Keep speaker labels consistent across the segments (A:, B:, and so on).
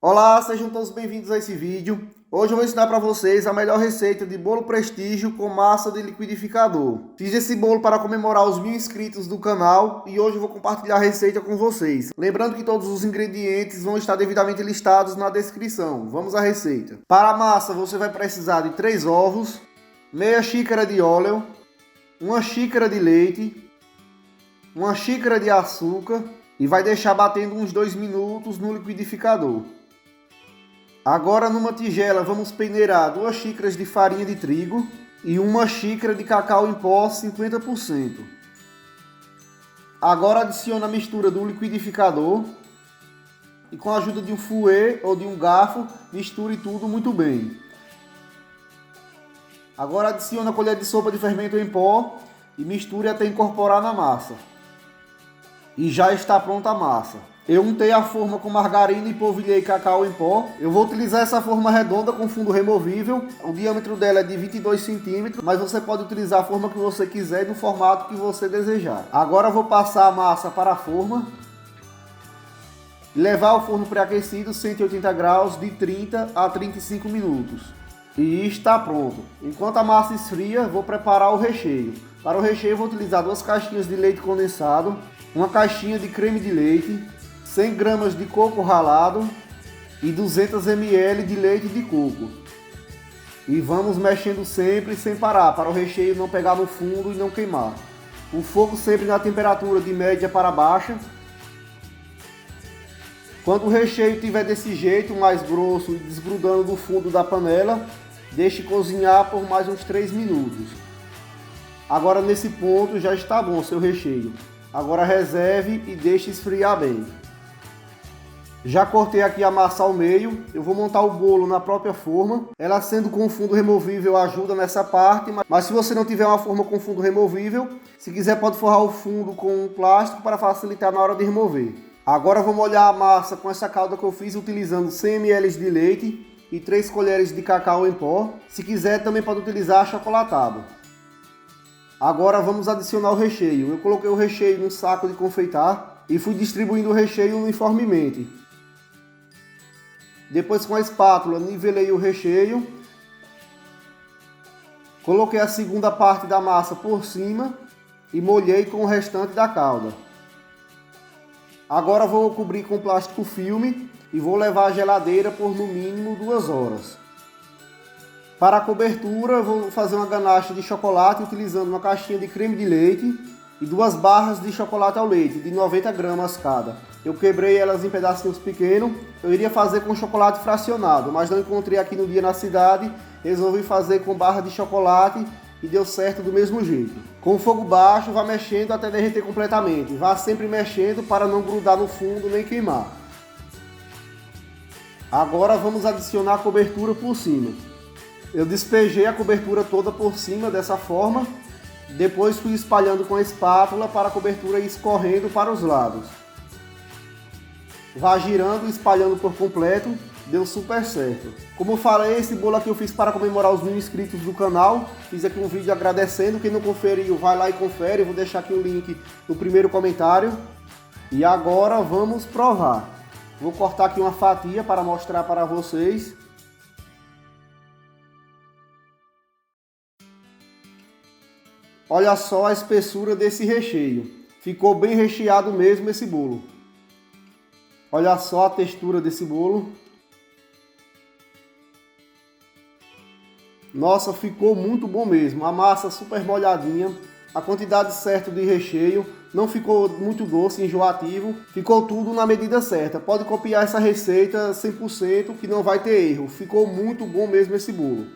A: Olá, sejam todos bem-vindos a esse vídeo. Hoje eu vou ensinar para vocês a melhor receita de bolo prestígio com massa de liquidificador. Fiz esse bolo para comemorar os 1000 inscritos do canal e hoje eu vou compartilhar a receita com vocês. Lembrando que todos os ingredientes vão estar devidamente listados na descrição. Vamos à receita. Para a massa você vai precisar de 3 ovos, meia xícara de óleo, uma xícara de leite, uma xícara de açúcar e vai deixar batendo uns 2 minutos no liquidificador. Agora numa tigela vamos peneirar 2 xícaras de farinha de trigo e uma xícara de cacau em pó 50%. Agora adicione a mistura do liquidificador e com a ajuda de um fouet ou de um garfo misture tudo muito bem. Agora adicione a colher de sopa de fermento em pó e misture até incorporar na massa. E já está pronta a massa. Eu untei a forma com margarina e polvilhei cacau em pó. Eu vou utilizar essa forma redonda com fundo removível. O diâmetro dela é de 22 centímetros, mas você pode utilizar a forma que você quiser no formato que você desejar. Agora eu vou passar a massa para a forma e levar ao forno pré-aquecido 180 graus de 30 a 35 minutos. E está pronto. Enquanto a massa esfria, vou preparar o recheio. Para o recheio eu vou utilizar 2 caixinhas de leite condensado, uma caixinha de creme de leite, 100 gramas de coco ralado e 200 ml de leite de coco. E vamos mexendo sempre sem parar, para o recheio não pegar no fundo e não queimar. O fogo sempre na temperatura de média para baixa. Quando o recheio estiver desse jeito, mais grosso e desgrudando do fundo da panela, deixe cozinhar por mais uns 3 minutos. Agora nesse ponto já está bom o seu recheio. Agora reserve e deixe esfriar bem. Já cortei aqui a massa ao meio, eu vou montar o bolo na própria forma. Ela sendo com fundo removível ajuda nessa parte, mas se você não tiver uma forma com fundo removível, se quiser pode forrar o fundo com um plástico para facilitar na hora de remover. Agora vou molhar a massa com essa calda que eu fiz utilizando 100 ml de leite e 3 colheres de cacau em pó. Se quiser também pode utilizar achocolatado. Agora vamos adicionar o recheio. Eu coloquei o recheio num saco de confeitar e fui distribuindo o recheio uniformemente. Depois com a espátula nivelei o recheio. Coloquei a segunda parte da massa por cima e molhei com o restante da calda. Agora vou cobrir com plástico filme e vou levar à geladeira por no mínimo 2 horas. Para a cobertura eu vou fazer uma ganache de chocolate utilizando uma caixinha de creme de leite e 2 barras de chocolate ao leite de 90 gramas cada. Eu quebrei elas em pedacinhos pequenos. Eu iria fazer com chocolate fracionado, mas não encontrei aqui no dia na cidade. Resolvi fazer com barra de chocolate e deu certo do mesmo jeito. Com o fogo baixo, vá mexendo até derreter completamente. Vá sempre mexendo para não grudar no fundo nem queimar. Agora vamos adicionar a cobertura por cima. Eu despejei a cobertura toda por cima dessa forma. Depois fui espalhando com a espátula para a cobertura ir escorrendo para os lados. Vá girando e espalhando por completo, deu super certo. Como eu falei, esse bolo aqui eu fiz para comemorar os 1000 inscritos do canal. Fiz aqui um vídeo agradecendo, quem não conferiu vai lá e confere, eu vou deixar aqui o link no primeiro comentário. E agora vamos provar. Vou cortar aqui uma fatia para mostrar para vocês. Olha só a espessura desse recheio. Ficou bem recheado mesmo esse bolo. Olha só a textura desse bolo. Nossa, ficou muito bom mesmo. A massa super molhadinha. A quantidade certa de recheio. Não ficou muito doce, enjoativo. Ficou tudo na medida certa. Pode copiar essa receita 100% que não vai ter erro. Ficou muito bom mesmo esse bolo.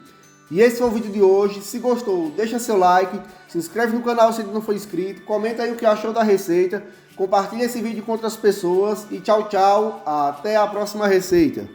A: E esse foi o vídeo de hoje. Se gostou, deixa seu like, se inscreve no canal se ainda não for inscrito, comenta aí o que achou da receita, compartilha esse vídeo com outras pessoas e tchau, tchau, até a próxima receita.